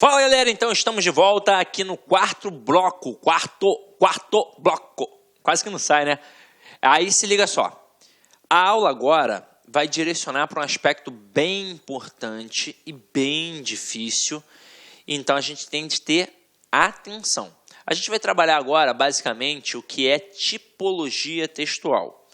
Fala galera, então estamos de volta aqui no quarto bloco, quarto bloco, quase que não sai, né? Aí se liga só, a aula agora vai direcionar para um aspecto bem importante e bem difícil, então a gente tem de ter atenção. A gente vai trabalhar agora basicamente o que é tipologia textual.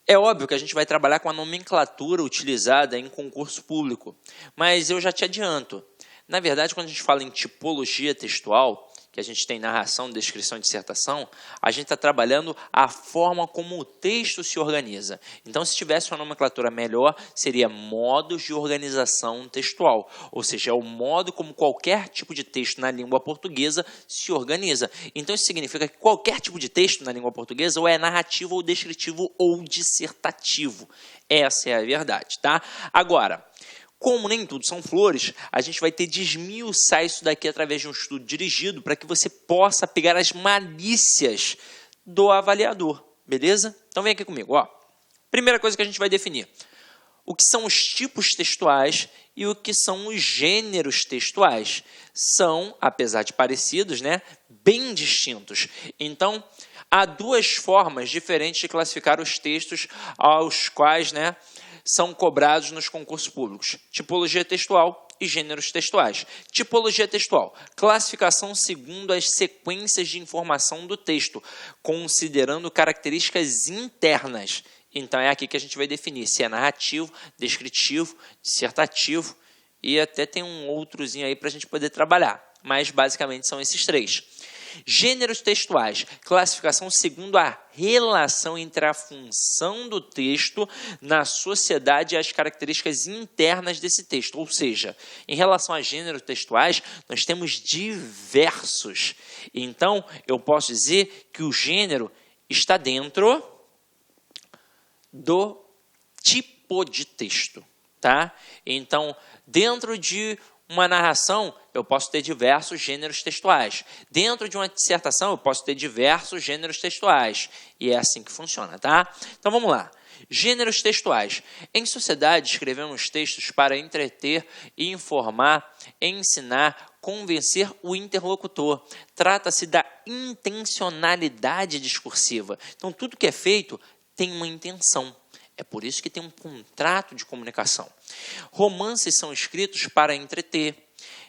É óbvio que a gente vai trabalhar com a nomenclatura utilizada em concurso público, mas eu já te adianto. Na verdade, quando a gente fala em tipologia textual, que a gente tem narração, descrição e dissertação, a gente está trabalhando a forma como o texto se organiza. Então, se tivesse uma nomenclatura melhor, seria modos de organização textual, ou seja, é o modo como qualquer tipo de texto na língua portuguesa se organiza. Então, isso significa que qualquer tipo de texto na língua portuguesa ou é narrativo, ou descritivo, ou dissertativo. Essa é a verdade, tá? Agora, como nem tudo são flores, a gente vai ter de esmiuçar isso daqui através de um estudo dirigido para que você possa pegar as malícias do avaliador, beleza? Então vem aqui comigo, ó. Primeira coisa que a gente vai definir, o que são os tipos textuais e o que são os gêneros textuais. São, apesar de parecidos, né, bem distintos. Então, há duas formas diferentes de classificar os textos aos quais, né, são cobrados nos concursos públicos. Tipologia textual e gêneros textuais. Tipologia textual, classificação segundo as sequências de informação do texto, considerando características internas. Então, é aqui que a gente vai definir se é narrativo, descritivo, dissertativo e até tem um outrozinho aí para a gente poder trabalhar. Mas, basicamente, são esses três. Gêneros textuais, classificação segundo a relação entre a função do texto na sociedade e as características internas desse texto. Ou seja, em relação a gêneros textuais, nós temos diversos. Então, eu posso dizer que o gênero está dentro do tipo de texto, tá? Então, dentro de uma narração, eu posso ter diversos gêneros textuais. Dentro de uma dissertação, eu posso ter diversos gêneros textuais. E é assim que funciona, tá? Então, vamos lá. Gêneros textuais. Em sociedade, escrevemos textos para entreter, informar, ensinar, convencer o interlocutor. Trata-se da intencionalidade discursiva. Então, tudo que é feito tem uma intenção. É por isso que tem um contrato de comunicação. Romances são escritos para entreter,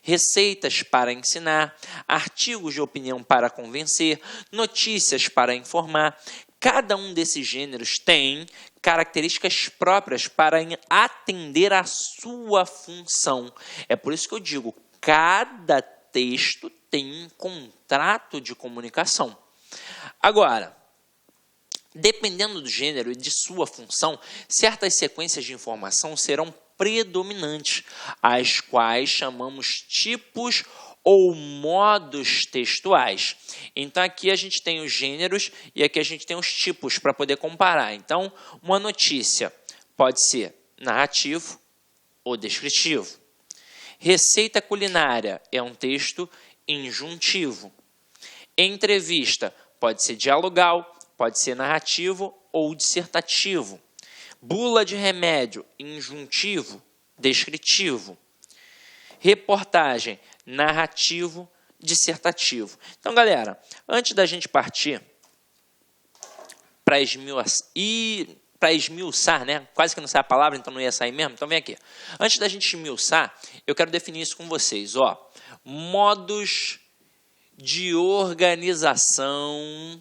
receitas para ensinar, artigos de opinião para convencer, notícias para informar. Cada um desses gêneros tem características próprias para atender à sua função. É por isso que eu digo, cada texto tem um contrato de comunicação. Agora, dependendo do gênero e de sua função, certas sequências de informação serão predominantes, as quais chamamos tipos ou modos textuais. Então, aqui a gente tem os gêneros e aqui a gente tem os tipos para poder comparar. Então, uma notícia pode ser narrativo ou descritivo. Receita culinária é um texto injuntivo. Entrevista pode ser dialogal, pode ser narrativo ou dissertativo. Bula de remédio, injuntivo, descritivo. Reportagem, narrativo, dissertativo. Então, galera, antes da gente partir para esmiuçar, né? Quase que não sai a palavra, então não ia sair mesmo. Então, vem aqui. Antes da gente esmiuçar, eu quero definir isso com vocês. Ó, modos de organização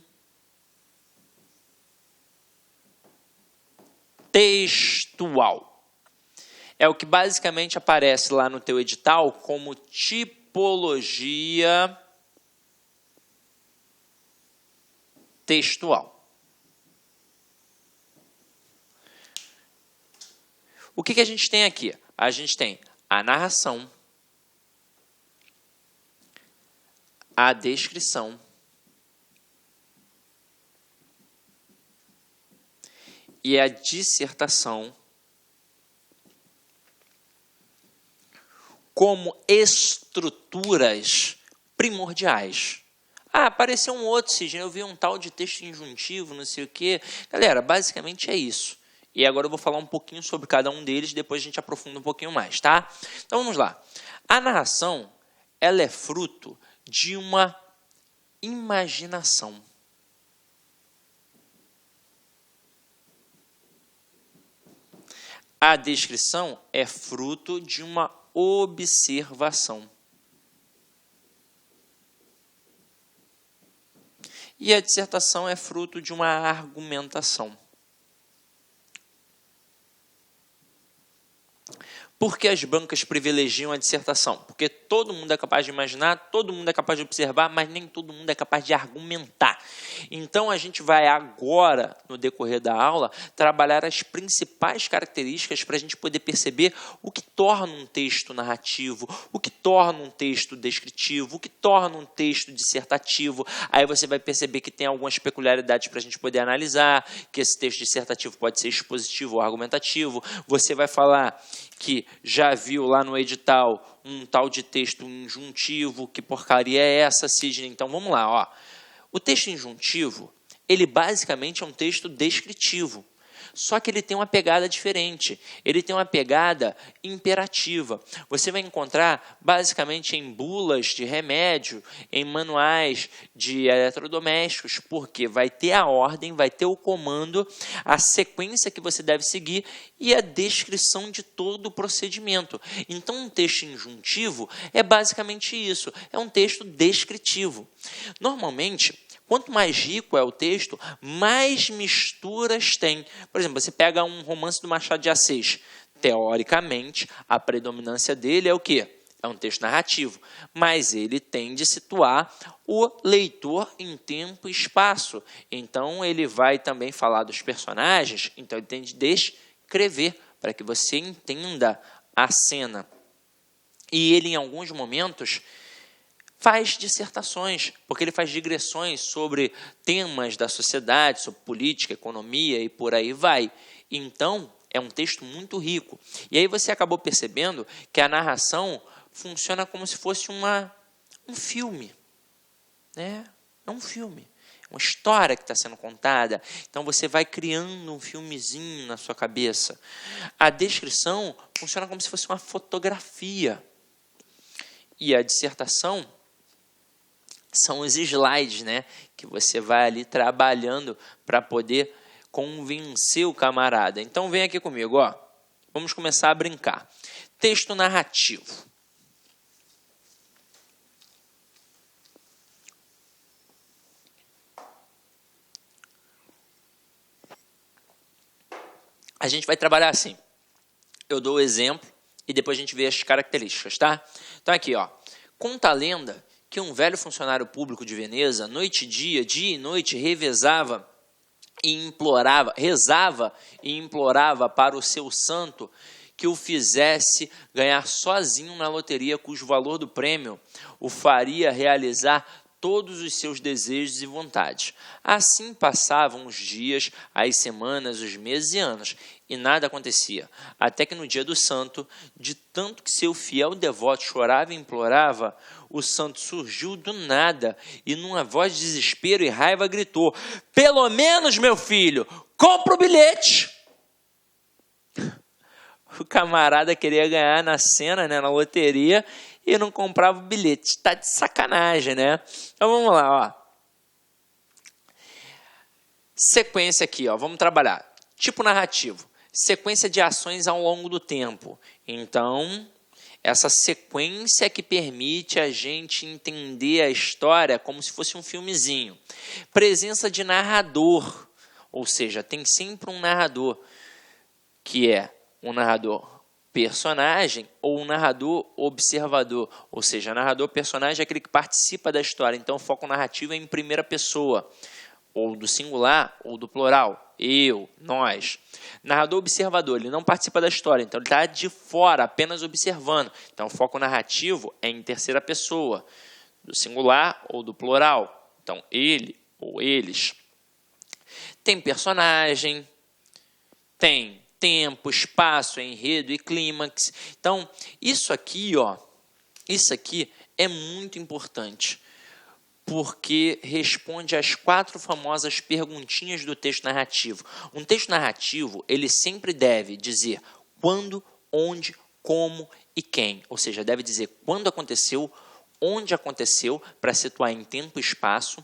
textual. É o que basicamente aparece lá no teu edital como tipologia textual. O que a gente tem aqui? A gente tem a narração, a descrição, e a dissertação como estruturas primordiais. Ah, apareceu um outro, Sidney, eu vi um tal de texto injuntivo, não sei o quê. Galera, basicamente é isso. E agora eu vou falar um pouquinho sobre cada um deles, depois a gente aprofunda um pouquinho mais, tá? Então vamos lá. A narração ela é fruto de uma imaginação. A descrição é fruto de uma observação. E a dissertação é fruto de uma argumentação. Por que as bancas privilegiam a dissertação? Porque todo mundo é capaz de imaginar, todo mundo é capaz de observar, mas nem todo mundo é capaz de argumentar. Então, a gente vai agora, no decorrer da aula, trabalhar as principais características para a gente poder perceber o que torna um texto narrativo, o que torna um texto descritivo, o que torna um texto dissertativo. Aí você vai perceber que tem algumas peculiaridades para a gente poder analisar, que esse texto dissertativo pode ser expositivo ou argumentativo. Você vai falar que já viu lá no edital um tal de texto injuntivo, que porcaria é essa, Sidney? Então, vamos lá, ó. O texto injuntivo, ele basicamente é um texto descritivo, só que ele tem uma pegada diferente, ele tem uma pegada imperativa. Você vai encontrar basicamente em bulas de remédio, em manuais de eletrodomésticos, porque vai ter a ordem, vai ter o comando, a sequência que você deve seguir e a descrição de todo o procedimento. Então, um texto injuntivo é basicamente isso, é um texto descritivo. Normalmente, quanto mais rico é o texto, mais misturas tem. Por exemplo, você pega um romance do Machado de Assis. Teoricamente, a predominância dele é o quê? É um texto narrativo, mas ele tende a situar o leitor em tempo e espaço. Então, ele vai também falar dos personagens, então ele tende a descrever, para que você entenda a cena. E ele, em alguns momentos, faz dissertações, porque ele faz digressões sobre temas da sociedade, sobre política, economia e por aí vai. Então, é um texto muito rico. E aí você acabou percebendo que a narração funciona como se fosse um filme. Né? É um filme. Uma história que está sendo contada. Então, você vai criando um filmezinho na sua cabeça. A descrição funciona como se fosse uma fotografia. E a dissertação são os slides, né, que você vai ali trabalhando para poder convencer o camarada. Então, vem aqui comigo, ó. Vamos começar a brincar. Texto narrativo. A gente vai trabalhar assim. Eu dou o exemplo e depois a gente vê as características, tá? Então, aqui, ó. Conta a lenda que um velho funcionário público de Veneza, noite e dia e noite, rezava e implorava para o seu santo que o fizesse ganhar sozinho na loteria, cujo valor do prêmio o faria realizar todos os seus desejos e vontades. Assim passavam os dias, as semanas, os meses e anos, e nada acontecia. Até que no dia do santo, de tanto que seu fiel devoto chorava e implorava, o santo surgiu do nada e, numa voz de desespero e raiva, gritou: "Pelo menos, meu filho, compra o bilhete!" O camarada queria ganhar na cena, né, na loteria, e não comprava o bilhete. Está de sacanagem, né? Então vamos lá, ó. Sequência aqui, ó. Vamos trabalhar. Tipo narrativo. Sequência de ações ao longo do tempo. Então, essa sequência que permite a gente entender a história como se fosse um filmezinho. Presença de narrador. Ou seja, tem sempre um narrador, que é um narrador personagem ou um narrador observador, ou seja, narrador personagem é aquele que participa da história, então o foco narrativo é em primeira pessoa, ou do singular ou do plural, eu, nós. Narrador observador, ele não participa da história, então ele está de fora, apenas observando, então o foco narrativo é em terceira pessoa, do singular ou do plural, então ele ou eles. Tem personagem, tem tempo, espaço, enredo e clímax. Então, isso aqui, ó, isso aqui é muito importante, porque responde às 4 famosas perguntinhas do texto narrativo. Um texto narrativo, ele sempre deve dizer quando, onde, como e quem. Ou seja, deve dizer quando aconteceu, onde aconteceu, para situar em tempo e espaço.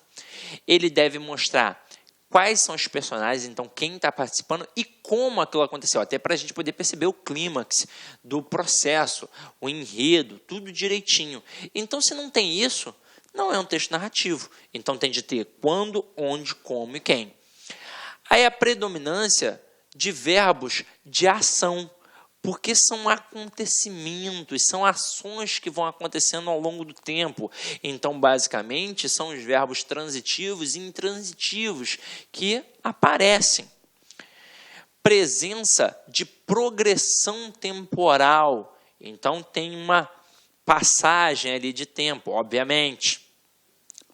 Ele deve mostrar quais são os personagens, então quem está participando e como aquilo aconteceu, até para a gente poder perceber o clímax do processo, o enredo, tudo direitinho. Então, se não tem isso, não é um texto narrativo. Então, tem de ter quando, onde, como e quem. Aí a predominância de verbos de ação, porque são acontecimentos, são ações que vão acontecendo ao longo do tempo. Então, basicamente, são os verbos transitivos e intransitivos que aparecem. Presença de progressão temporal. Então, tem uma passagem ali de tempo, obviamente.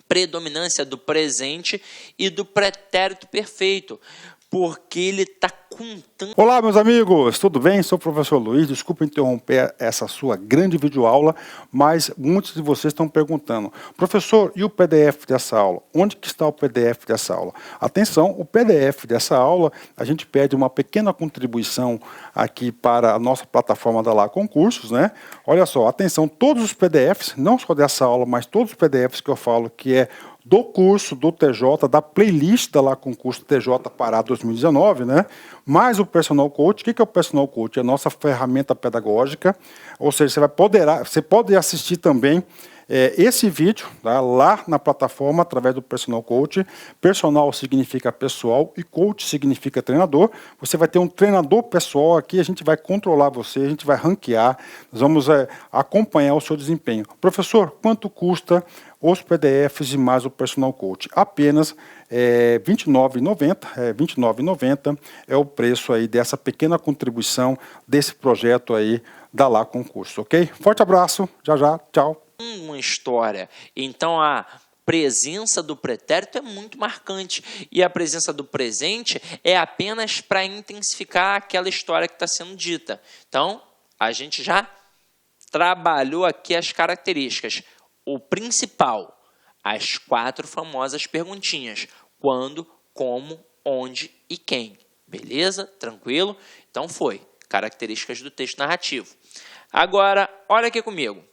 Predominância do presente e do pretérito perfeito, porque ele está contando... Olá, meus amigos, tudo bem? Sou o professor Luiz, desculpa interromper essa sua grande videoaula, mas muitos de vocês estão perguntando, professor, e o PDF dessa aula? Onde que está o PDF dessa aula? Atenção, o PDF dessa aula, a gente pede uma pequena contribuição aqui para a nossa plataforma da Lá Concursos, né? Olha só, atenção, todos os PDFs, não só dessa aula, mas todos os PDFs que eu falo que é do curso do TJ, da playlist da Lá Concurso TJ Pará 2019, né? Mais o Personal Coach. O que é o Personal Coach? É a nossa ferramenta pedagógica, ou seja, você pode assistir também esse vídeo, tá, lá na plataforma através do Personal Coach. Personal significa pessoal e coach significa treinador. Você vai ter um treinador pessoal aqui, a gente vai controlar você, a gente vai ranquear, nós vamos acompanhar o seu desempenho. Professor, quanto custa os PDFs e mais o Personal Coach? Apenas R$ 29,90 é o preço aí dessa pequena contribuição desse projeto aí da Lá Concurso, ok? Forte abraço, já, tchau. Uma história. Então, a presença do pretérito é muito marcante e a presença do presente é apenas para intensificar aquela história que está sendo dita. Então, a gente já trabalhou aqui as características. O principal, as 4 famosas perguntinhas. Quando, como, onde e quem. Beleza? Tranquilo? Então foi. Características do texto narrativo. Agora, olha aqui comigo.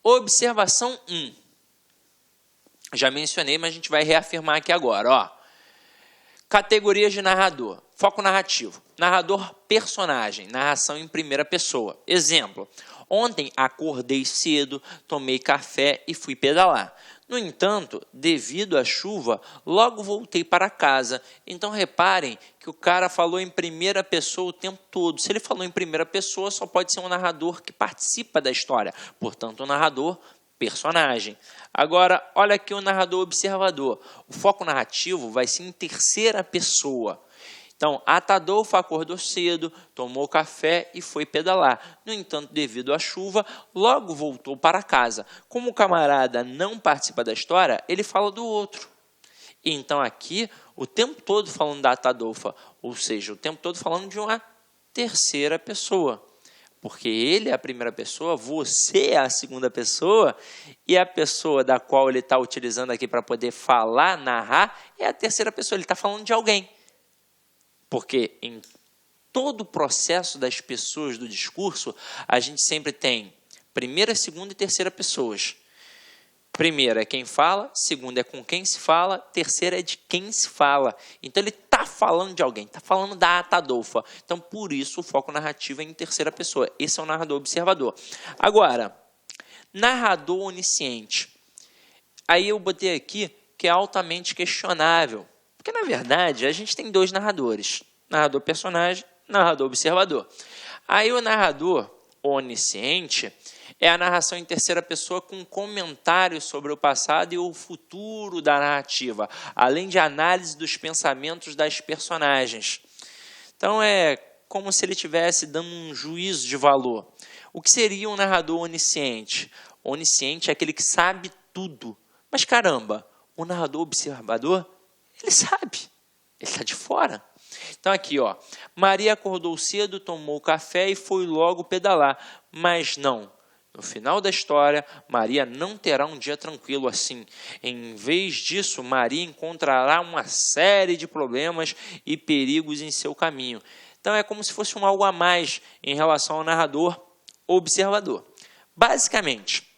Observação 1. Já mencionei, mas a gente vai reafirmar aqui agora. Ó. Categorias de narrador. Foco narrativo. Narrador personagem. Narração em primeira pessoa. Exemplo. Ontem acordei cedo, tomei café e fui pedalar. No entanto, devido à chuva, logo voltei para casa. Então, reparem que o cara falou em primeira pessoa o tempo todo. Se ele falou em primeira pessoa, só pode ser um narrador que participa da história. Portanto, um narrador personagem. Agora, olha aqui o narrador observador. O foco narrativo vai ser em terceira pessoa. Então, Atadolfo acordou cedo, tomou café e foi pedalar. No entanto, devido à chuva, logo voltou para casa. Como o camarada não participa da história, ele fala do outro. Então, aqui, o tempo todo falando da Atadolfa, ou seja, o tempo todo falando de uma terceira pessoa. Porque ele é a primeira pessoa, você é a segunda pessoa, e a pessoa da qual ele está utilizando aqui para poder falar, narrar, é a terceira pessoa, ele está falando de alguém. Porque em todo o processo das pessoas do discurso, a gente sempre tem primeira, segunda e terceira pessoas. Primeira é quem fala, segunda é com quem se fala, terceira é de quem se fala. Então, ele está falando de alguém, está falando da Atadolfa. Então, por isso, o foco narrativo é em terceira pessoa. Esse é o narrador observador. Agora, narrador onisciente. Aí eu botei aqui que é altamente questionável. Porque, na verdade, a gente tem 2 narradores. Narrador personagem, narrador observador. Aí o narrador onisciente é a narração em terceira pessoa com comentários sobre o passado e o futuro da narrativa, além de análise dos pensamentos das personagens. Então, é como se ele estivesse dando um juízo de valor. O que seria um narrador onisciente? Onisciente é aquele que sabe tudo. Mas, caramba, o narrador observador... ele sabe, ele está de fora. Então aqui, ó, Maria acordou cedo, tomou café e foi logo pedalar. Mas não, no final da história, Maria não terá um dia tranquilo assim. Em vez disso, Maria encontrará uma série de problemas e perigos em seu caminho. Então é como se fosse um algo a mais em relação ao narrador observador. Basicamente,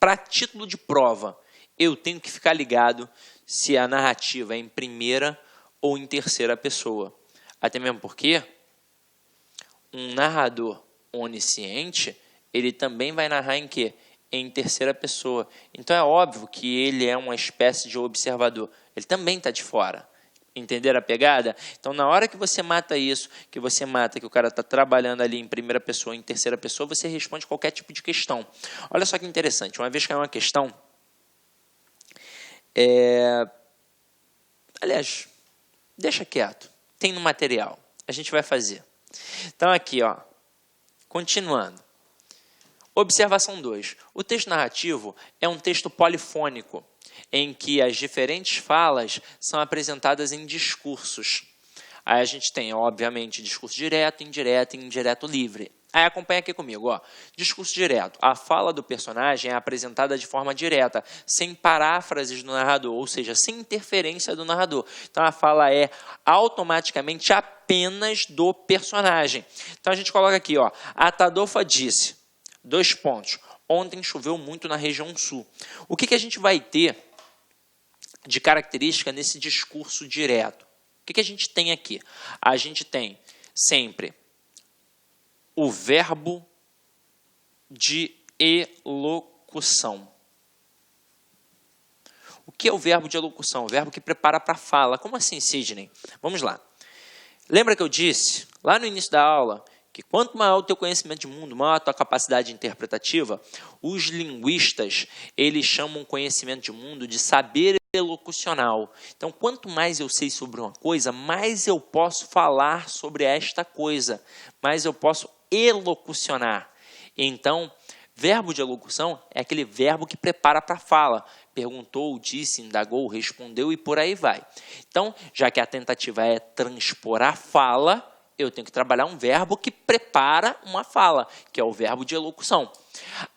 para título de prova, eu tenho que ficar ligado se a narrativa é em primeira ou em terceira pessoa. Até mesmo porque um narrador onisciente, ele também vai narrar em quê? Em terceira pessoa. Então é óbvio que ele é uma espécie de observador. Ele também está de fora. Entenderam a pegada? Então, na hora que você mata isso, que o cara está trabalhando ali em primeira pessoa, em terceira pessoa, você responde qualquer tipo de questão. Olha só que interessante. Uma vez que é uma questão... Aliás, deixa quieto. Tem no material. A gente vai fazer. Então, aqui, ó, continuando. Observação 2. O texto narrativo é um texto polifônico, em que as diferentes falas são apresentadas em discursos. Aí a gente tem, obviamente, discurso direto, indireto e indireto livre. Aí acompanha aqui comigo, ó. Discurso direto. A fala do personagem é apresentada de forma direta, sem paráfrases do narrador, ou seja, sem interferência do narrador. Então a fala é automaticamente apenas do personagem. Então a gente coloca aqui, ó. A Tadolfa disse, : ontem choveu muito na região sul. O que a gente vai ter de característica nesse discurso direto? O que a gente tem aqui? A gente tem sempre o verbo de elocução. O que é o verbo de elocução? O verbo que prepara para a fala. Como assim, Sidney? Vamos lá. Lembra que eu disse, lá no início da aula, que quanto maior o teu conhecimento de mundo, maior a tua capacidade interpretativa, os linguistas, eles chamam o conhecimento de mundo de saber elocucional. Então, quanto mais eu sei sobre uma coisa, mais eu posso falar sobre esta coisa, mais eu posso elocucionar. Então, verbo de elocução é aquele verbo que prepara para a fala. Perguntou, disse, indagou, respondeu e por aí vai. Então, já que a tentativa é transpor a fala, eu tenho que trabalhar um verbo que prepara uma fala, que é o verbo de elocução.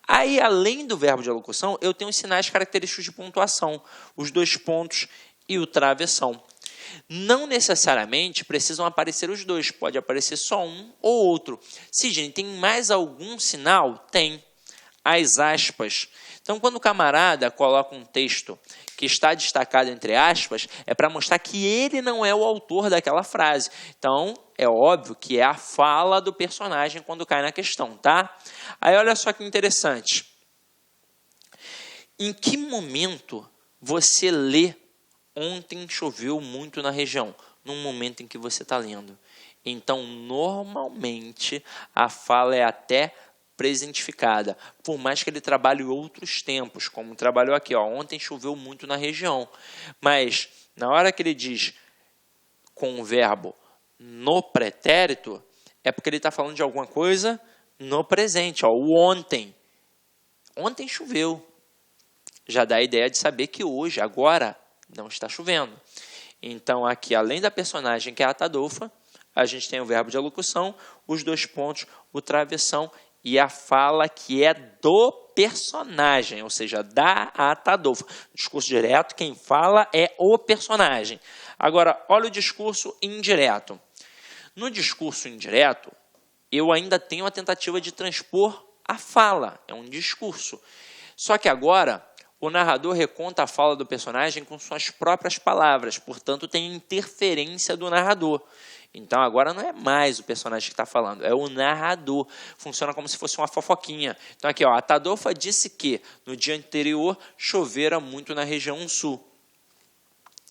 Aí, além do verbo de elocução, eu tenho os sinais característicos de pontuação, os 2 pontos e o travessão. Não necessariamente precisam aparecer os dois, pode aparecer só um ou outro. Sidney, tem mais algum sinal? Tem. As aspas. Então, quando o camarada coloca um texto que está destacado entre aspas, é para mostrar que ele não é o autor daquela frase. Então, é óbvio que é a fala do personagem quando cai na questão, tá? Aí, olha só que interessante. Em que momento você lê ontem choveu muito na região? Num momento em que você está lendo. Então, normalmente, a fala é até presentificada, por mais que ele trabalhe outros tempos, como trabalhou aqui, ó, ontem choveu muito na região. Mas, na hora que ele diz com o verbo no pretérito, é porque ele está falando de alguma coisa no presente, ó, o ontem. Ontem choveu. Já dá a ideia de saber que hoje, agora, não está chovendo. Então, aqui, além da personagem, que é a Tadolfa, a gente tem o verbo de elocução, os 2 pontos, o travessão e a fala que é do personagem, ou seja, da Tadolfa. Discurso direto, quem fala é o personagem. Agora, olha o discurso indireto. No discurso indireto, eu ainda tenho a tentativa de transpor a fala, é um discurso. Só que agora, o narrador reconta a fala do personagem com suas próprias palavras, portanto, tem interferência do narrador. Então, agora não é mais o personagem que está falando, é o narrador. Funciona como se fosse uma fofoquinha. Então, aqui, ó, a Tadolfa disse que no dia anterior chovera muito na região sul.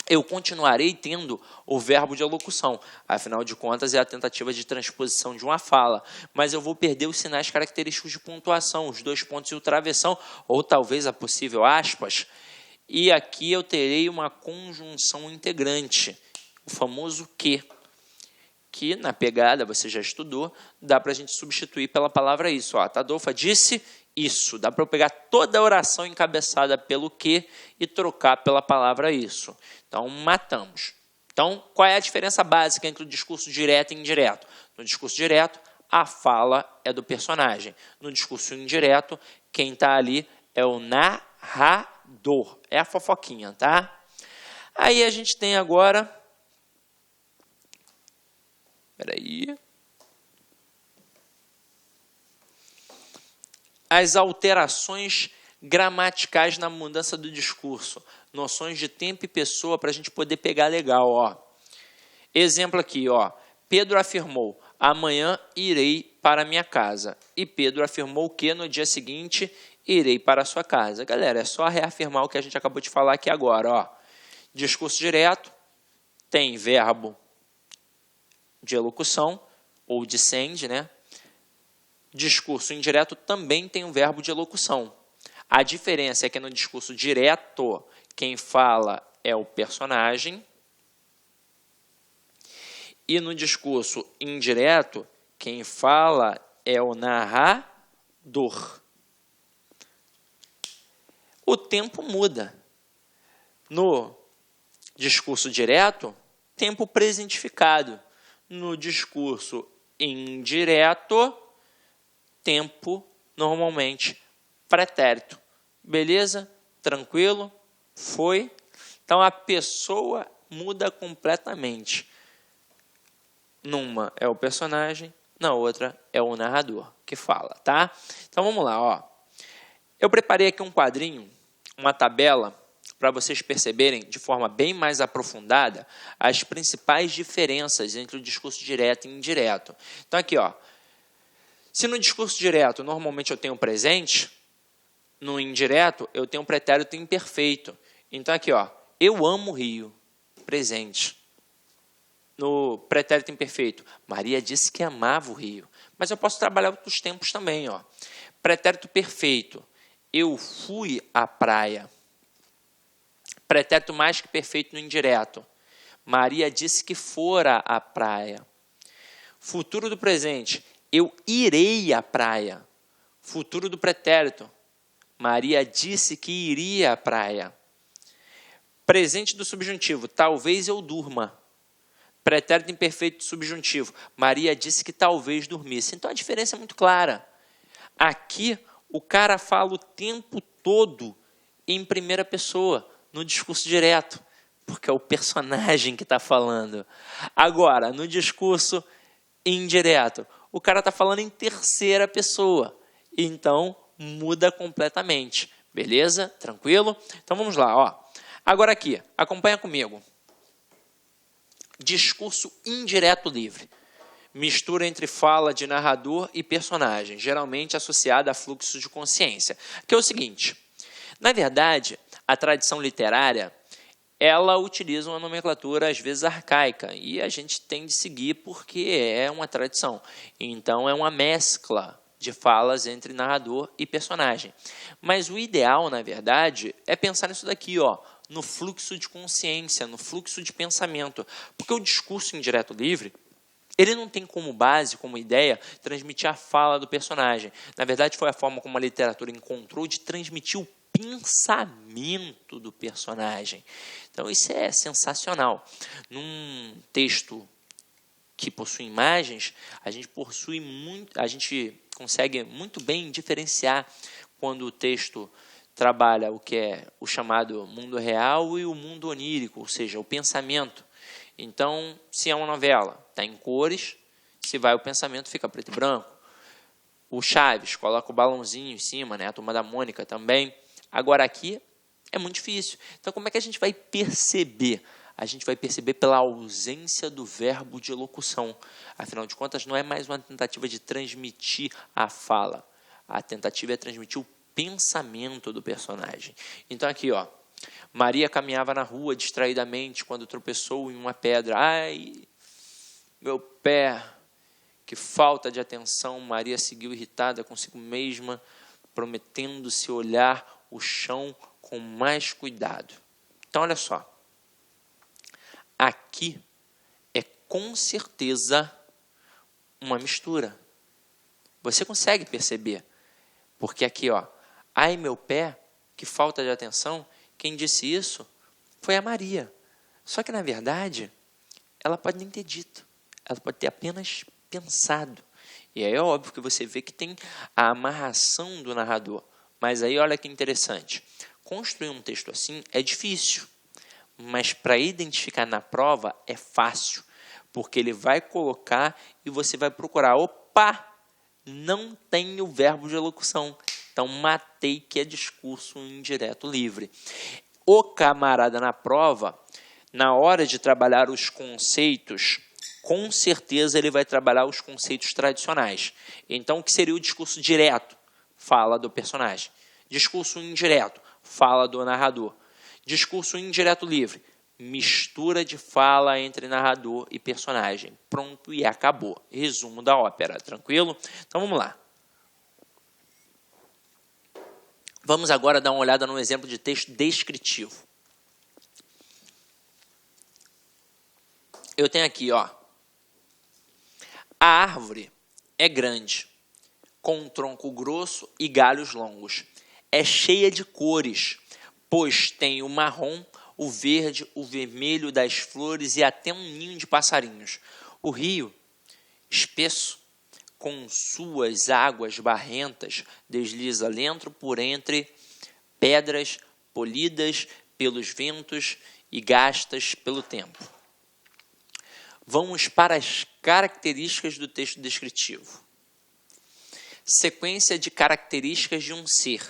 Eu continuarei tendo o verbo de elocução. Afinal de contas, é a tentativa de transposição de uma fala. Mas eu vou perder os sinais característicos de pontuação, os 2 pontos e o travessão, ou talvez a possível aspas. E aqui eu terei uma conjunção integrante, o famoso que na pegada, você já estudou, dá para a gente substituir pela palavra isso. Ó, a Tadolfa disse isso. Dá para eu pegar toda a oração encabeçada pelo que e trocar pela palavra isso. Então, matamos. Então, qual é a diferença básica entre o discurso direto e indireto? No discurso direto, a fala é do personagem. No discurso indireto, quem está ali é o narrador. É a fofoquinha, tá? Aí a gente tem agora... Peraí. As alterações gramaticais na mudança do discurso, noções de tempo e pessoa para a gente poder pegar legal. Ó. Exemplo aqui, ó. Pedro afirmou, amanhã irei para minha casa. E Pedro afirmou que no dia seguinte irei para a sua casa. Galera, é só reafirmar o que a gente acabou de falar aqui agora. Ó. Discurso direto tem verbo de elocução, ou de send, né? Discurso indireto também tem um verbo de elocução. A diferença é que no discurso direto, quem fala é o personagem. E no discurso indireto, quem fala é o narrador. O tempo muda. No discurso direto, tempo presentificado. No discurso indireto, tempo normalmente pretérito. Beleza? Tranquilo? Foi? Então, a pessoa muda completamente. Numa é o personagem, na outra é o narrador que fala, tá? Então, vamos lá, ó. Eu preparei aqui um quadrinho, uma tabela, para vocês perceberem de forma bem mais aprofundada as principais diferenças entre o discurso direto e indireto. Então, aqui, ó. Se no discurso direto, normalmente eu tenho presente, no indireto, eu tenho um pretérito imperfeito. Então, aqui, ó. Eu amo o Rio. Presente. No pretérito imperfeito, Maria disse que amava o Rio. Mas eu posso trabalhar outros tempos também, ó. Pretérito perfeito. Eu fui à praia. Pretérito mais que perfeito no indireto. Maria disse que fora à praia. Futuro do presente. Eu irei à praia. Futuro do pretérito. Maria disse que iria à praia. Presente do subjuntivo. Talvez eu durma. Pretérito imperfeito subjuntivo. Maria disse que talvez dormisse. Então, a diferença é muito clara. Aqui, o cara fala o tempo todo em primeira pessoa, no discurso direto, porque é o personagem que está falando. Agora, no discurso indireto, o cara está falando em terceira pessoa. Então, muda completamente. Beleza? Tranquilo? Então, vamos lá. Ó. Agora aqui, acompanha comigo. Discurso indireto livre. Mistura entre fala de narrador e personagem, geralmente associada a fluxo de consciência. Que é o seguinte, na verdade, a tradição literária, ela utiliza uma nomenclatura às vezes arcaica, e a gente tem de seguir porque é uma tradição. Então, é uma mescla de falas entre narrador e personagem. Mas o ideal, na verdade, é pensar nisso daqui, ó, no fluxo de consciência, no fluxo de pensamento. Porque o discurso indireto livre, ele não tem como base, como ideia, transmitir a fala do personagem. Na verdade, foi a forma como a literatura encontrou de transmitir o pensamento do personagem. Então, isso é sensacional. Num texto que possui imagens, a gente consegue muito bem diferenciar quando o texto trabalha o que é o chamado mundo real e o mundo onírico, ou seja, o pensamento. Então, se é uma novela, está em cores, se vai o pensamento, fica preto e branco. O Chaves, coloca o balãozinho em cima, né? A Turma da Mônica também. Agora aqui é muito difícil. Então, como é que a gente vai perceber? A gente vai perceber pela ausência do verbo de locução. Afinal de contas, não é mais uma tentativa de transmitir a fala. A tentativa é transmitir o pensamento do personagem. Então, aqui, ó. Maria caminhava na rua distraidamente quando tropeçou em uma pedra. Ai, meu pé, que falta de atenção. Maria seguiu irritada consigo mesma, prometendo-se olhar o chão com mais cuidado. Então, olha só. Aqui é com certeza uma mistura. Você consegue perceber? Porque aqui, ó. Ai, meu pé, que falta de atenção. Quem disse isso foi a Maria. Só que, na verdade, ela pode nem ter dito. Ela pode ter apenas pensado. E aí é óbvio que você vê que tem a amarração do narrador. Mas aí, olha que interessante. Construir um texto assim é difícil. Mas para identificar na prova é fácil. Porque ele vai colocar e você vai procurar. Opa! Não tem o verbo de elocução. Então, matei que é discurso indireto livre. O camarada na prova, na hora de trabalhar os conceitos, com certeza ele vai trabalhar os conceitos tradicionais. Então, o que seria o discurso direto? Fala do personagem. Discurso indireto? Fala do narrador. Discurso indireto livre? Mistura de fala entre narrador e personagem. Pronto e acabou. Resumo da ópera, tranquilo? Então, vamos lá. Vamos agora dar uma olhada num exemplo de texto descritivo. Eu tenho aqui, ó. A árvore é grande, com um tronco grosso e galhos longos. É cheia de cores, pois tem o marrom, o verde, o vermelho das flores e até um ninho de passarinhos. O rio, espesso, com suas águas barrentas, desliza lento por entre pedras polidas pelos ventos e gastas pelo tempo. Vamos para as características do texto descritivo. Sequência de características de um ser.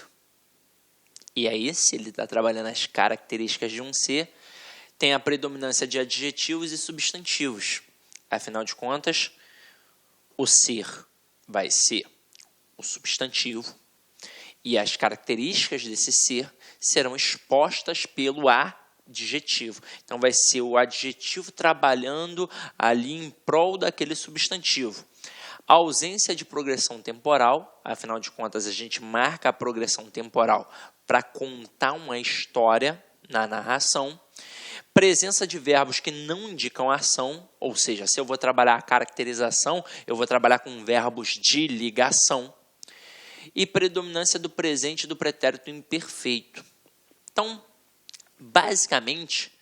E aí, se ele está trabalhando as características de um ser, tem a predominância de adjetivos e substantivos. Afinal de contas, o ser vai ser o substantivo e as características desse ser serão expostas pelo adjetivo. Então, vai ser o adjetivo trabalhando ali em prol daquele substantivo. A ausência de progressão temporal, afinal de contas, a gente marca a progressão temporal para contar uma história na narração. Presença de verbos que não indicam ação, ou seja, se eu vou trabalhar a caracterização, eu vou trabalhar com verbos de ligação. E predominância do presente e do pretérito imperfeito. Então, basicamente,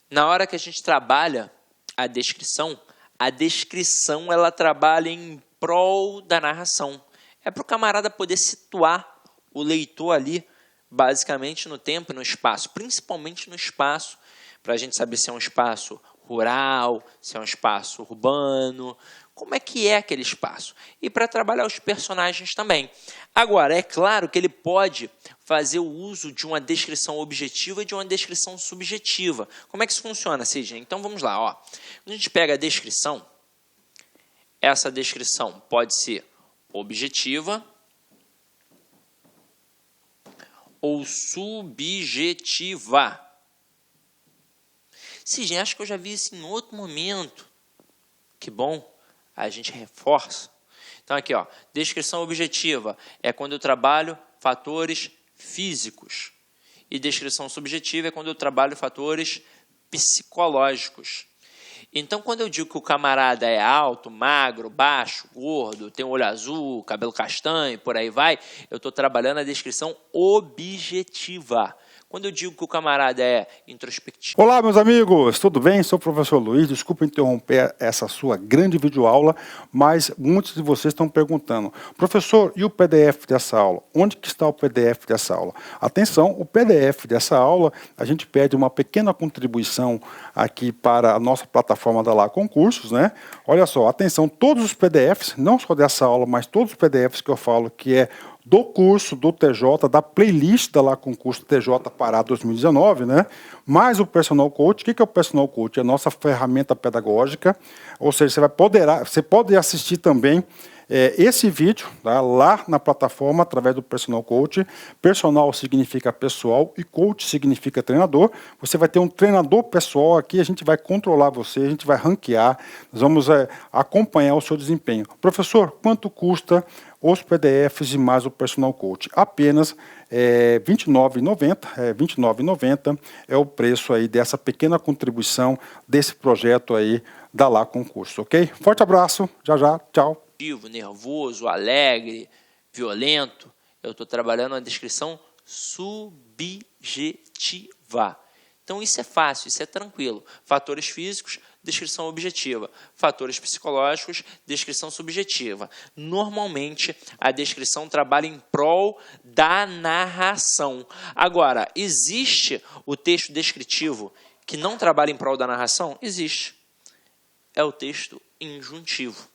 na hora que a gente trabalha a descrição ela trabalha em prol da narração. É para o camarada poder situar o leitor ali, basicamente no tempo e no espaço, principalmente no espaço, para a gente saber se é um espaço rural, se é um espaço urbano, como é que é aquele espaço. E para trabalhar os personagens também. Agora, é claro que ele pode fazer o uso de uma descrição objetiva e de uma descrição subjetiva. Como é que isso funciona, Sidney? Então, vamos lá. Ó. Quando a gente pega a descrição, essa descrição pode ser objetiva ou subjetiva. Sidney, acho que eu já vi isso em outro momento. Que bom, a gente reforça. Então, aqui, ó, descrição objetiva é quando eu trabalho fatores físicos. E descrição subjetiva é quando eu trabalho fatores psicológicos. Então, quando eu digo que o camarada é alto, magro, baixo, gordo, tem um olho azul, cabelo castanho, por aí vai, eu estou trabalhando a descrição objetiva. Quando eu digo que o camarada é introspectivo... Olá, meus amigos, tudo bem? Sou o professor Luiz, desculpa interromper essa sua grande videoaula, mas muitos de vocês estão perguntando, professor, e o PDF dessa aula? Onde que está o PDF dessa aula? Atenção, o PDF dessa aula, a gente pede uma pequena contribuição aqui para a nossa plataforma da Lá Concursos, né? Olha só, atenção, todos os PDFs, não só dessa aula, mas todos os PDFs que eu falo que é do curso do TJ, da playlist da Lá Concurso TJ Pará 2019, né? Mais o Personal Coach. O que é o Personal Coach? É a nossa ferramenta pedagógica, ou seja, você pode assistir também esse vídeo, tá, lá na plataforma através do Personal Coach. Personal significa pessoal e coach significa treinador. Você vai ter um treinador pessoal aqui, a gente vai controlar você, a gente vai ranquear, nós vamos acompanhar o seu desempenho. Professor, quanto custa os PDFs e mais o Personal Coach? Apenas R$ 29,90 é o preço aí dessa pequena contribuição desse projeto aí da Lá Concurso, ok? Forte abraço, já, tchau. Nervoso, alegre, violento, eu estou trabalhando a descrição subjetiva. Então, isso é fácil, isso é tranquilo. Fatores físicos, descrição objetiva. Fatores psicológicos, descrição subjetiva. Normalmente, a descrição trabalha em prol da narração. Agora, existe o texto descritivo que não trabalha em prol da narração? Existe. É o texto injuntivo.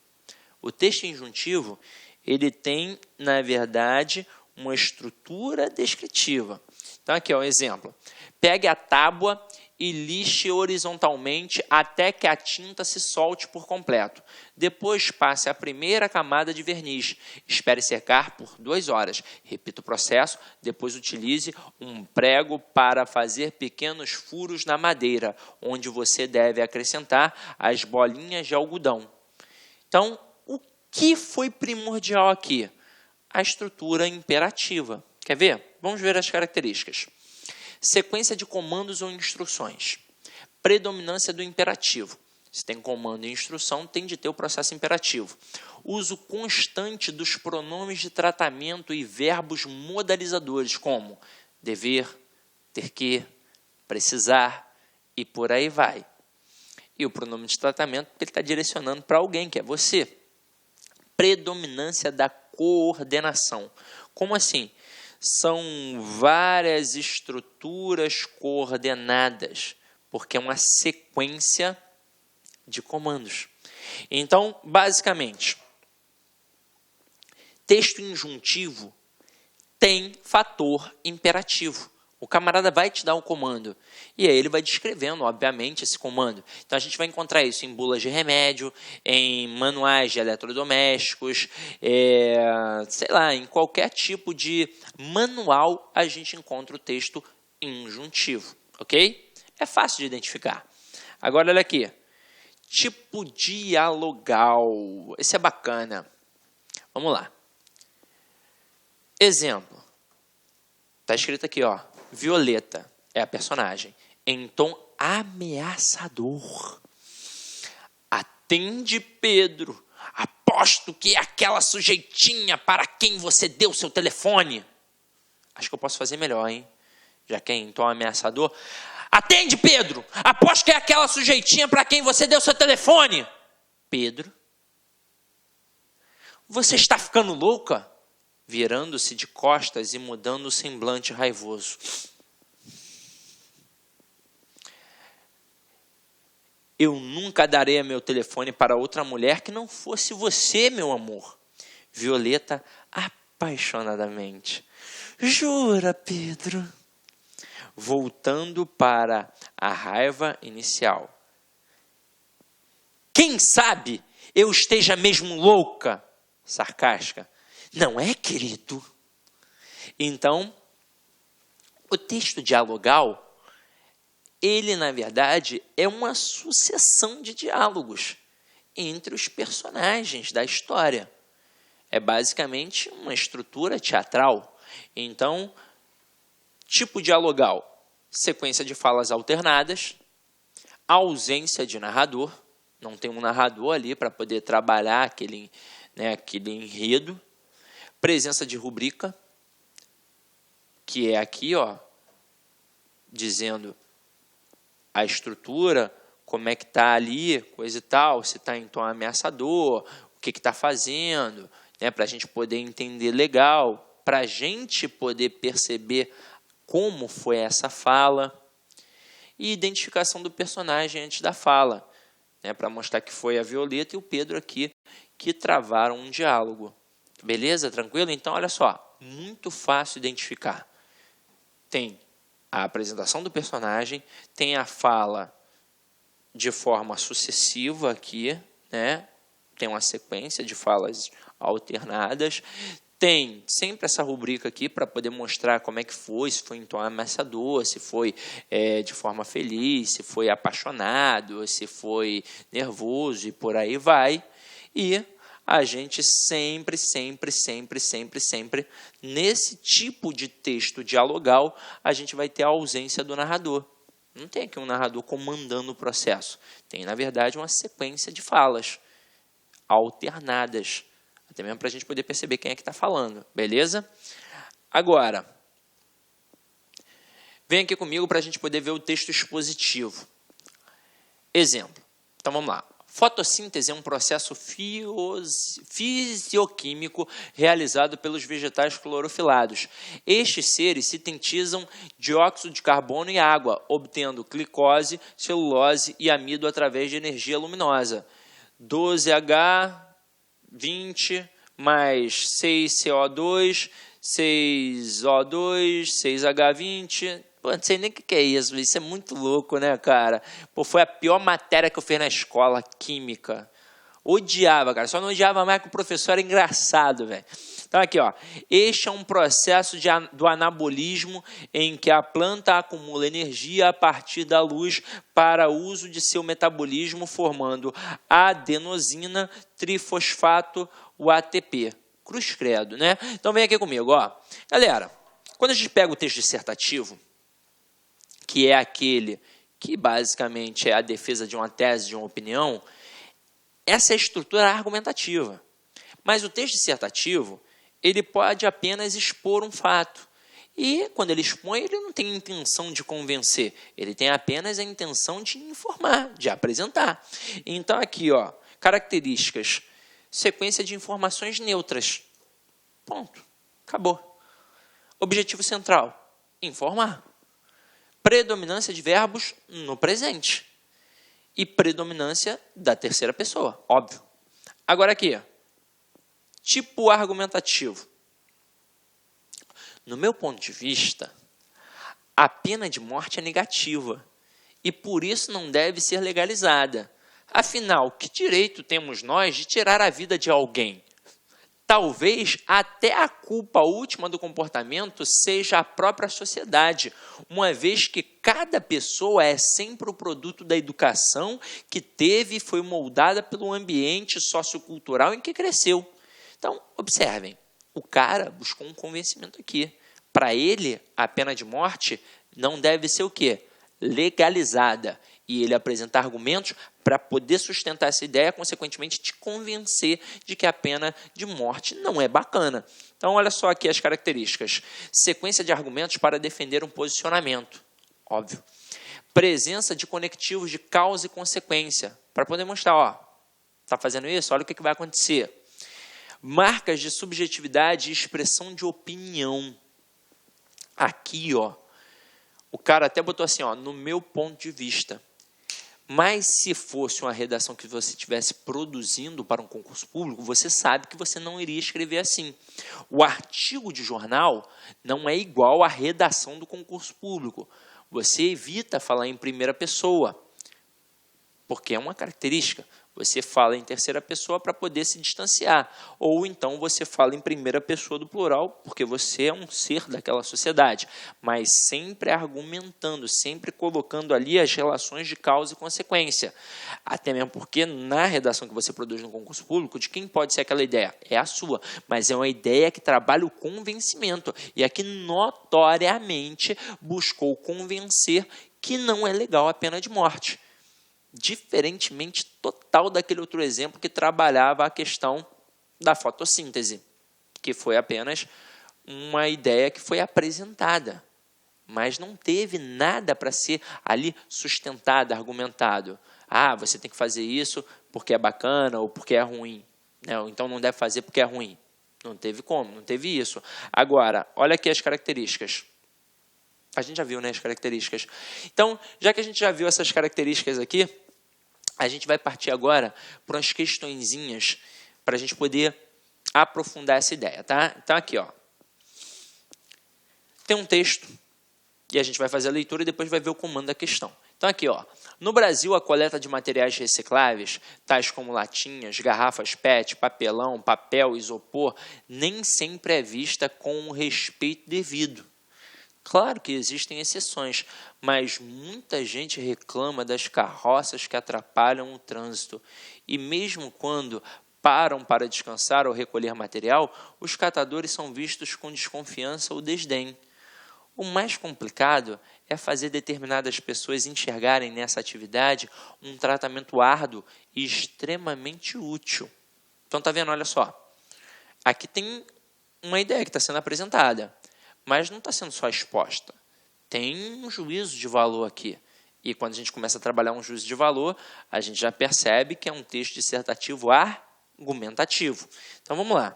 O texto injuntivo, ele tem, na verdade, uma estrutura descritiva. Então, aqui, ó, um exemplo. Pegue a tábua e lixe horizontalmente até que a tinta se solte por completo. Depois, passe a primeira camada de verniz. Espere secar por 2 horas. Repita o processo. Depois, utilize um prego para fazer pequenos furos na madeira, onde você deve acrescentar as bolinhas de algodão. Então, o que foi primordial aqui? A estrutura imperativa. Quer ver? Vamos ver as características. Sequência de comandos ou instruções. Predominância do imperativo. Se tem comando e instrução, tem de ter o processo imperativo. Uso constante dos pronomes de tratamento e verbos modalizadores, como dever, ter que, precisar e por aí vai. E o pronome de tratamento ele está direcionando para alguém, que é você. Predominância da coordenação. Como assim? São várias estruturas coordenadas, porque é uma sequência de comandos. Então, basicamente, texto injuntivo tem fator imperativo. O camarada vai te dar um comando e aí ele vai descrevendo, obviamente, esse comando. Então, a gente vai encontrar isso em bulas de remédio, em manuais de eletrodomésticos, sei lá, em qualquer tipo de manual a gente encontra o texto injuntivo, ok? É fácil de identificar. Agora, olha aqui. Tipo dialogal. Esse é bacana. Vamos lá. Exemplo. Está escrito aqui, ó. Violeta é a personagem, em tom ameaçador. Atende, Pedro. Aposto que é aquela sujeitinha para quem você deu seu telefone. Acho que eu posso fazer melhor, hein? Já que é em tom ameaçador. Atende, Pedro. Aposto que é aquela sujeitinha para quem você deu seu telefone. Pedro. Você está ficando louca? Virando-se de costas e mudando o semblante raivoso. Eu nunca darei meu telefone para outra mulher que não fosse você, meu amor. Violeta, apaixonadamente. Jura, Pedro? Voltando para a raiva inicial. Quem sabe eu esteja mesmo louca? Sarcástica. Não é, querido? Então, o texto dialogal, ele, na verdade, é uma sucessão de diálogos entre os personagens da história. É basicamente uma estrutura teatral. Então, tipo dialogal, sequência de falas alternadas, ausência de narrador, não tem um narrador ali para poder trabalhar aquele enredo, presença de rubrica, que é aqui, ó, dizendo a estrutura, como é que está ali, coisa e tal, se está em tom ameaçador, o que está fazendo, né, para a gente poder entender legal, para a gente poder perceber como foi essa fala, e identificação do personagem antes da fala, né, para mostrar que foi a Violeta e o Pedro aqui que travaram um diálogo. Beleza? Tranquilo? Então, olha só, muito fácil identificar. Tem a apresentação do personagem, tem a fala de forma sucessiva aqui, né? Tem uma sequência de falas alternadas, tem sempre essa rubrica aqui para poder mostrar como é que foi, se foi em tom ameaçador, se foi de forma feliz, se foi apaixonado, se foi nervoso e por aí vai. E a gente sempre, nesse tipo de texto dialogal, a gente vai ter a ausência do narrador. Não tem aqui um narrador comandando o processo. Tem, na verdade, uma sequência de falas alternadas. Até mesmo para a gente poder perceber quem é que está falando. Beleza? Agora, vem aqui comigo para a gente poder ver o texto expositivo. Exemplo. Então, vamos lá. Fotossíntese é um processo fisioquímico realizado pelos vegetais clorofilados. Estes seres sintetizam dióxido de carbono e água, obtendo glicose, celulose e amido através de energia luminosa. 12H20 mais 6CO2 6O2, 6H20. Pô, não sei nem o que é isso. Isso é muito louco, né, cara? Pô, foi a pior matéria que eu fiz na escola, química. Odiava, cara. Só não odiava mais que o professor era engraçado, velho. Então, aqui, ó. Este é um processo do anabolismo em que a planta acumula energia a partir da luz para uso de seu metabolismo, formando adenosina, trifosfato, o ATP. Cruz credo, né? Então, vem aqui comigo, ó. Galera, quando a gente pega o texto dissertativo, que é aquele que basicamente é a defesa de uma tese, de uma opinião, essa é a estrutura argumentativa. Mas o texto dissertativo, ele pode apenas expor um fato. E quando ele expõe, ele não tem a intenção de convencer. Ele tem apenas a intenção de informar, de apresentar. Então aqui, ó, características. Sequência de informações neutras. Ponto. Acabou. Objetivo central. Informar. Predominância de verbos no presente. E predominância da terceira pessoa, óbvio. Agora aqui, tipo argumentativo. No meu ponto de vista, a pena de morte é negativa e por isso não deve ser legalizada. Afinal, que direito temos nós de tirar a vida de alguém? Talvez até a culpa última do comportamento seja a própria sociedade, uma vez que cada pessoa é sempre o produto da educação que teve e foi moldada pelo ambiente sociocultural em que cresceu. Então, observem, o cara buscou um convencimento aqui. Para ele, a pena de morte não deve ser o quê? Legalizada. E ele apresenta argumentos para poder sustentar essa ideia, consequentemente te convencer de que a pena de morte não é bacana. Então, olha só aqui as características. Sequência de argumentos para defender um posicionamento. Óbvio. Presença de conectivos de causa e consequência. Para poder mostrar, ó, está fazendo isso? Olha o que vai acontecer. Marcas de subjetividade e expressão de opinião. Aqui, ó, o cara até botou assim, ó, no meu ponto de vista. Mas se fosse uma redação que você estivesse produzindo para um concurso público, você sabe que você não iria escrever assim. O artigo de jornal não é igual à redação do concurso público. Você evita falar em primeira pessoa, porque é uma característica. Você fala em terceira pessoa para poder se distanciar. Ou então você fala em primeira pessoa do plural, porque você é um ser daquela sociedade. Mas sempre argumentando, sempre colocando ali as relações de causa e consequência. Até mesmo porque na redação que você produz no concurso público, de quem pode ser aquela ideia? É a sua. Mas é uma ideia que trabalha o convencimento. E aqui notoriamente buscou convencer que não é legal a pena de morte. Diferentemente total daquele outro exemplo que trabalhava a questão da fotossíntese, que foi apenas uma ideia que foi apresentada, mas não teve nada para ser ali sustentado, argumentado. Ah, você tem que fazer isso porque é bacana ou porque é ruim, né? Ou então não deve fazer porque é ruim. Não teve como, não teve isso. Agora, olha aqui as características. A gente já viu, né, as características. Então, já que a gente já viu essas características aqui, a gente vai partir agora para umas questõezinhas para a gente poder aprofundar essa ideia, tá? Então, aqui, ó. Tem um texto e a gente vai fazer a leitura e depois vai ver o comando da questão. Então, aqui, ó. No Brasil, a coleta de materiais recicláveis, tais como latinhas, garrafas PET, papelão, papel, isopor, nem sempre é vista com o respeito devido. Claro que existem exceções, mas muita gente reclama das carroças que atrapalham o trânsito. E mesmo quando param para descansar ou recolher material, os catadores são vistos com desconfiança ou desdém. O mais complicado é fazer determinadas pessoas enxergarem nessa atividade um tratamento árduo e extremamente útil. Então, tá vendo? Olha só. Aqui tem uma ideia que está sendo apresentada. Mas não está sendo só exposta. Tem um juízo de valor aqui. E quando a gente começa a trabalhar um juízo de valor, a gente já percebe que é um texto dissertativo argumentativo. Então, vamos lá.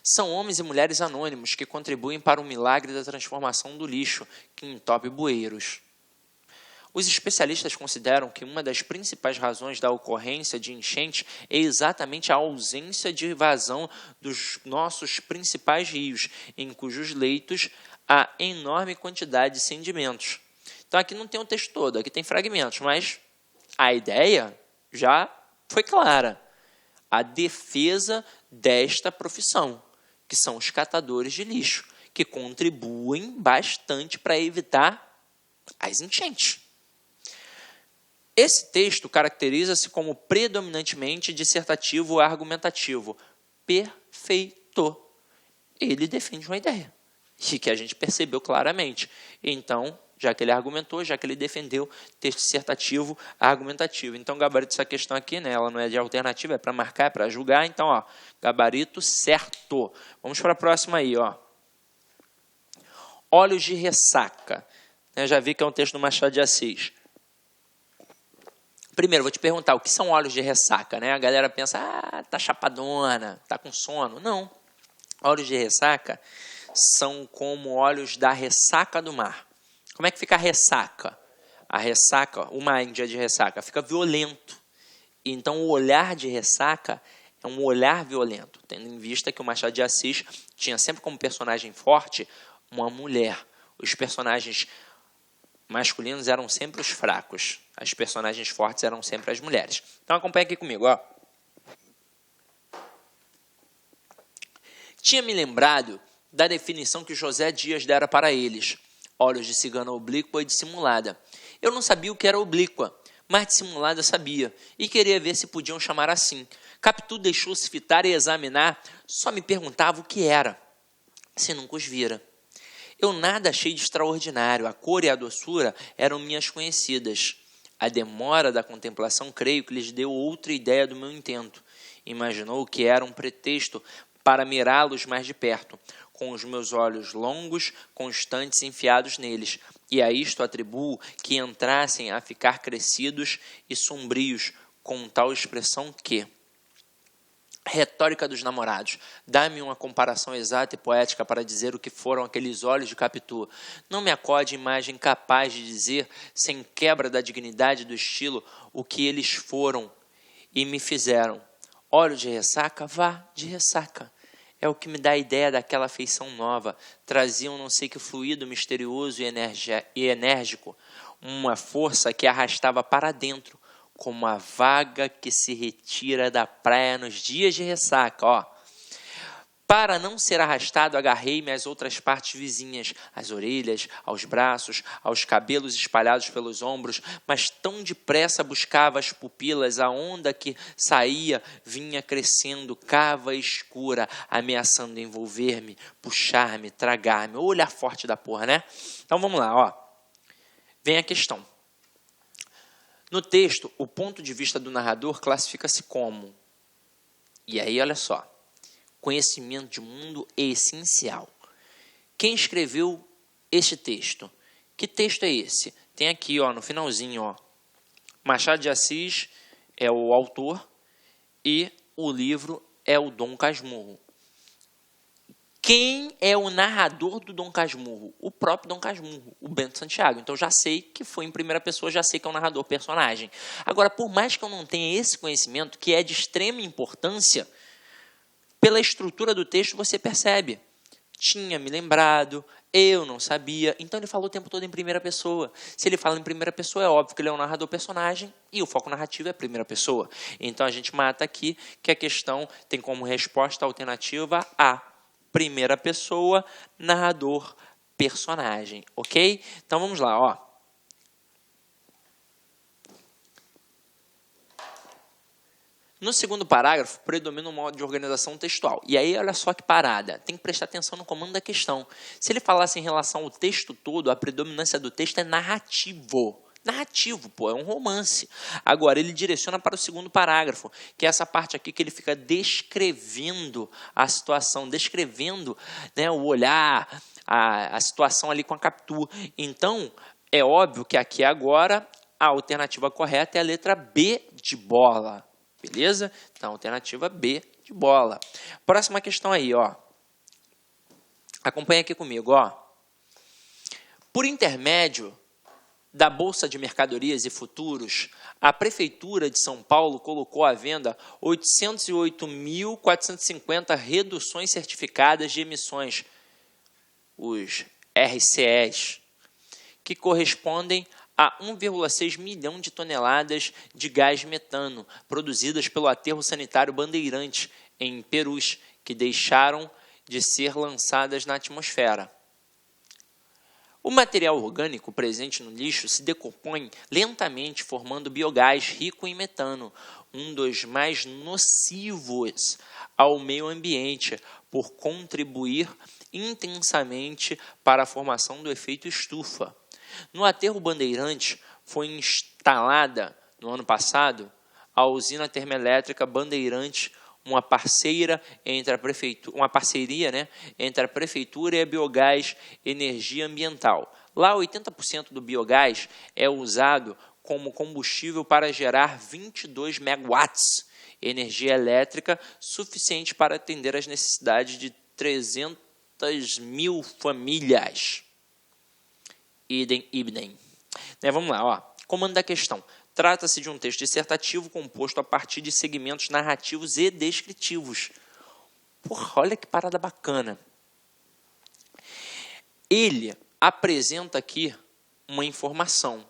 São homens e mulheres anônimos que contribuem para o milagre da transformação do lixo que entope bueiros. Os especialistas consideram que uma das principais razões da ocorrência de enchente é exatamente a ausência de vazão dos nossos principais rios, em cujos leitos há enorme quantidade de sedimentos. Então aqui não tem o texto todo, aqui tem fragmentos, mas a ideia já foi clara. A defesa desta profissão, que são os catadores de lixo, que contribuem bastante para evitar as enchentes. Esse texto caracteriza-se como predominantemente dissertativo ou argumentativo. Perfeito. Ele defende uma ideia, e que a gente percebeu claramente. Então, já que ele argumentou, já que ele defendeu, texto dissertativo, argumentativo. Então, gabarito dessa questão aqui, né, ela não é de alternativa, é para marcar, é para julgar. Então, ó, gabarito certo. Vamos para a próxima aí, ó. Óleos de ressaca. Eu já vi que é um texto do Machado de Assis. Primeiro, vou te perguntar, o que são óleos de ressaca? Né? A galera pensa, tá chapadona, tá com sono. Não. Óleos de ressaca são como óleos da ressaca do mar. Como é que fica a ressaca? A ressaca, o mind de ressaca, fica violento. Então, o olhar de ressaca é um olhar violento, tendo em vista que o Machado de Assis tinha sempre como personagem forte uma mulher. Os personagens masculinos eram sempre os fracos. As personagens fortes eram sempre as mulheres. Então, acompanha aqui comigo, ó. Tinha me lembrado da definição que José Dias dera para eles. Olhos de cigana oblíqua e dissimulada. Eu não sabia o que era oblíqua, mas dissimulada sabia, e queria ver se podiam chamar assim. Capitu deixou-se fitar e examinar, só me perguntava o que era, se nunca os vira. Eu nada achei de extraordinário, a cor e a doçura eram minhas conhecidas. A demora da contemplação, creio que lhes deu outra ideia do meu intento. Imaginou que era um pretexto para mirá-los mais de perto, com os meus olhos longos, constantes enfiados neles, e a isto atribuo que entrassem a ficar crescidos e sombrios, com tal expressão que... Retórica dos namorados. Dá-me uma comparação exata e poética para dizer o que foram aqueles olhos de Capitu. Não me acode imagem capaz de dizer, sem quebra da dignidade do estilo, o que eles foram e me fizeram. Olhos de ressaca? Vá, de ressaca. É o que me dá a ideia daquela feição nova. Traziam não sei que fluido misterioso e enérgico, uma força que arrastava para dentro, como a vaga que se retira da praia nos dias de ressaca. Ó. Para não ser arrastado, agarrei-me às outras partes vizinhas, às orelhas, aos braços, aos cabelos espalhados pelos ombros, mas tão depressa buscava as pupilas, a onda que saía vinha crescendo, cava e escura, ameaçando envolver-me, puxar-me, tragar-me. O olhar forte da porra, né? Então vamos lá, ó. Vem a questão. No texto, o ponto de vista do narrador classifica-se como, e aí olha só, conhecimento de mundo é essencial. Quem escreveu este texto? Que texto é esse? Tem aqui, ó, no finalzinho, ó, Machado de Assis é o autor e o livro é o Dom Casmurro. Quem é o narrador do Dom Casmurro? O próprio Dom Casmurro, o Bento Santiago. Então, já sei que foi em primeira pessoa, já sei que é um narrador personagem. Agora, por mais que eu não tenha esse conhecimento, que é de extrema importância, pela estrutura do texto você percebe. Tinha me lembrado, eu não sabia. Então, ele falou o tempo todo em primeira pessoa. Se ele fala em primeira pessoa, é óbvio que ele é um narrador personagem e o foco narrativo é a primeira pessoa. Então, a gente mata aqui que a questão tem como resposta alternativa A. Primeira pessoa, narrador, personagem, ok? Então, vamos lá, ó. No segundo parágrafo, predomina o modo de organização textual. E aí, olha só que parada. Tem que prestar atenção no comando da questão. Se ele falasse em relação ao texto todo, a predominância do texto é narrativo. Narrativo, pô, é um romance. Agora, ele direciona para o segundo parágrafo, que é essa parte aqui que ele fica descrevendo a situação, descrevendo, né, o olhar, a situação ali com a Capitu. Então, é óbvio que aqui agora a alternativa correta é a letra B de bola. Beleza? Então, alternativa B de bola. Próxima questão aí, ó. Acompanha aqui comigo, ó. Por intermédio da Bolsa de Mercadorias e Futuros, a Prefeitura de São Paulo colocou à venda 808.450 reduções certificadas de emissões, os RCEs, que correspondem a 1,6 milhão de toneladas de gás metano produzidas pelo aterro sanitário Bandeirantes, em Perus, que deixaram de ser lançadas na atmosfera. O material orgânico presente no lixo se decompõe lentamente, formando biogás rico em metano, um dos mais nocivos ao meio ambiente, por contribuir intensamente para a formação do efeito estufa. No aterro Bandeirantes foi instalada, no ano passado, a usina termoelétrica Bandeirantes, uma parceria entre a prefeitura e a Biogás Energia Ambiental. Lá, 80% do biogás é usado como combustível para gerar 22 megawatts, energia elétrica suficiente para atender às necessidades de 300 mil famílias. Idem. Vamos lá, ó. Comando da questão. Trata-se de um texto dissertativo composto a partir de segmentos narrativos e descritivos. Porra, olha que parada bacana. Ele apresenta aqui uma informação,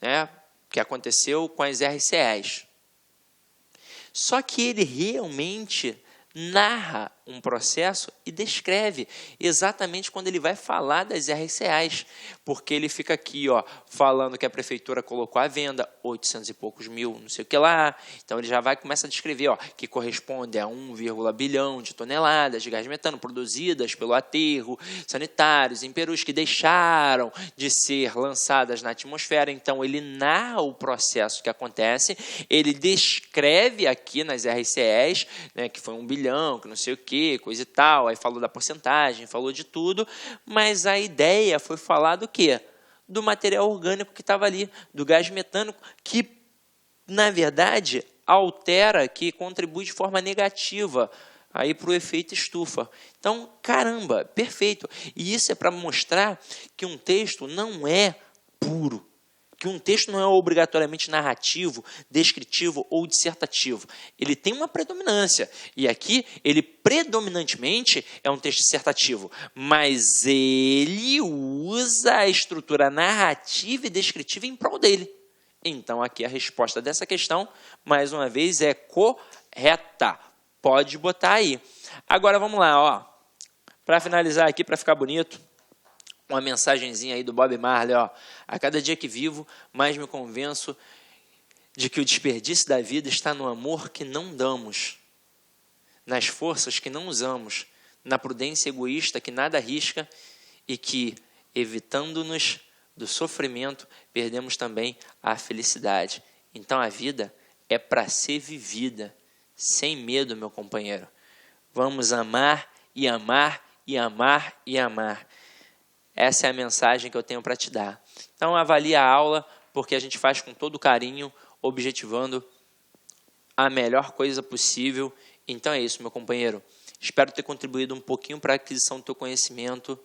né, que aconteceu com as RCEs. Só que ele realmente narra um processo e descreve exatamente quando ele vai falar das RCEs, porque ele fica aqui, ó, falando que a prefeitura colocou à venda 800 e poucos mil, não sei o que lá, então ele já vai começar a descrever, ó, que corresponde a 1,1 bilhão de toneladas de gás metano produzidas pelo aterro sanitários em Perus, que deixaram de ser lançadas na atmosfera. Então ele narra o processo que acontece, ele descreve aqui nas RCEs, né, que foi 1 bilhão, que não sei o que, coisa e tal, aí falou da porcentagem, falou de tudo, mas a ideia foi falar do quê? Do material orgânico que estava ali, do gás metano, que, na verdade, altera, que contribui de forma negativa aí para o efeito estufa. Então, caramba, perfeito. E isso é para mostrar que um texto não é puro, que um texto não é obrigatoriamente narrativo, descritivo ou dissertativo. Ele tem uma predominância. E aqui, ele predominantemente é um texto dissertativo, mas ele usa a estrutura narrativa e descritiva em prol dele. Então, aqui a resposta dessa questão, mais uma vez, é correta. Pode botar aí. Agora, vamos lá, ó. Para finalizar aqui, para ficar bonito, uma mensagenzinha aí do Bob Marley, ó. A cada dia que vivo, mais me convenço de que o desperdício da vida está no amor que não damos, nas forças que não usamos, na prudência egoísta que nada arrisca e que, evitando-nos do sofrimento, perdemos também a felicidade. Então a vida é para ser vivida, sem medo, meu companheiro. Vamos amar e amar e amar e amar. Essa é a mensagem que eu tenho para te dar. Então, avalie a aula, porque a gente faz com todo carinho, objetivando a melhor coisa possível. Então, é isso, meu companheiro. Espero ter contribuído um pouquinho para a aquisição do teu conhecimento.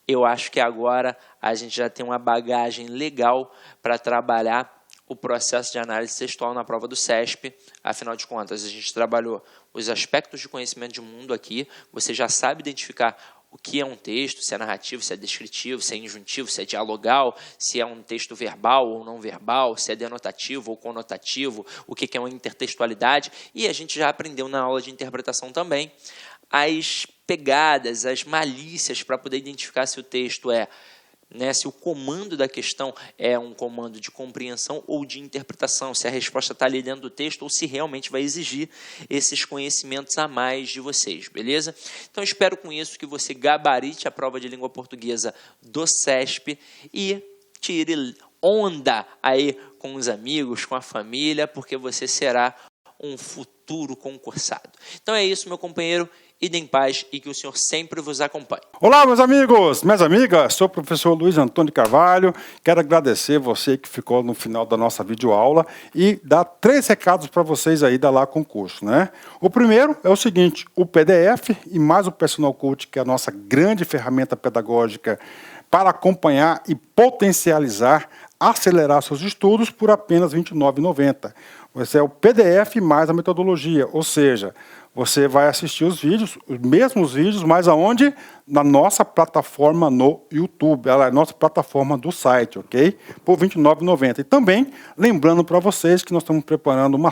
Eu acho que agora a gente já tem uma bagagem legal para trabalhar o processo de análise textual na prova do CESP. Afinal de contas, a gente trabalhou os aspectos de conhecimento de mundo aqui. Você já sabe identificar o que é um texto, se é narrativo, se é descritivo, se é injuntivo, se é dialogal, se é um texto verbal ou não verbal, se é denotativo ou conotativo, o que é uma intertextualidade. E a gente já aprendeu na aula de interpretação também as pegadas, as malícias para poder identificar se o texto é, né, se o comando da questão é um comando de compreensão ou de interpretação, se a resposta está ali dentro do texto ou se realmente vai exigir esses conhecimentos a mais de vocês, beleza? Então, espero com isso que você gabarite a prova de língua portuguesa do CESP e tire onda aí com os amigos, com a família, porque você será um futuro concursado. Então é isso, meu companheiro. idem em paz e que o Senhor sempre vos acompanhe. Olá, meus amigos, minhas amigas, sou o professor Luiz Antônio Carvalho, quero agradecer você que ficou no final da nossa videoaula e dar 3 recados para vocês aí da Lá Concurso, né? O primeiro é o seguinte, o PDF e mais o Personal Coach, que é a nossa grande ferramenta pedagógica para acompanhar e potencializar, acelerar seus estudos por apenas R$ 29,90. Esse é o PDF mais a metodologia, ou seja, você vai assistir os vídeos, os mesmos vídeos, mas aonde? Na nossa plataforma no YouTube, ela é a nossa plataforma do site, ok? Por R$ 29,90. E também, lembrando para vocês que nós estamos preparando uma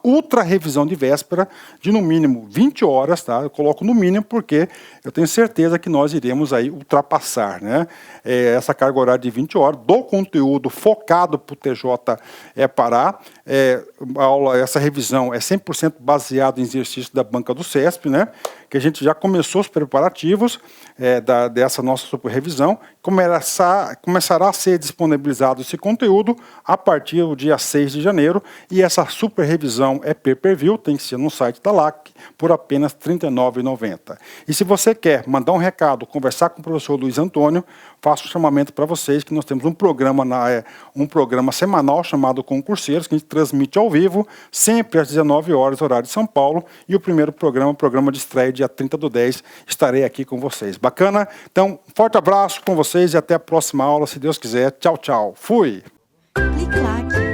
ultra revisão de véspera de no mínimo 20 horas, tá? Eu coloco no mínimo porque eu tenho certeza que nós iremos aí ultrapassar, né? Essa carga horária de 20 horas do conteúdo focado para o TJ Pará. Essa revisão é 100% baseada em exercício da banca do CESP, né? Que a gente já começou os preparativos dessa nossa super revisão. Começará a ser disponibilizado esse conteúdo a partir do dia 6 de janeiro. E essa super revisão é pay-per-view, tem que ser no site da LAC, por apenas R$ 39,90. E se você quer mandar um recado, conversar com o professor Luiz Antônio, faço um chamamento para vocês que nós temos um programa semanal chamado Concurseiros, que a gente transmite ao vivo, sempre às 19 horas, horário de São Paulo. E o primeiro programa, o programa de estreia, dia 30/10, estarei aqui com vocês. Bacana? Então, forte abraço com vocês e até a próxima aula, se Deus quiser. Tchau, tchau. Fui! Clique like.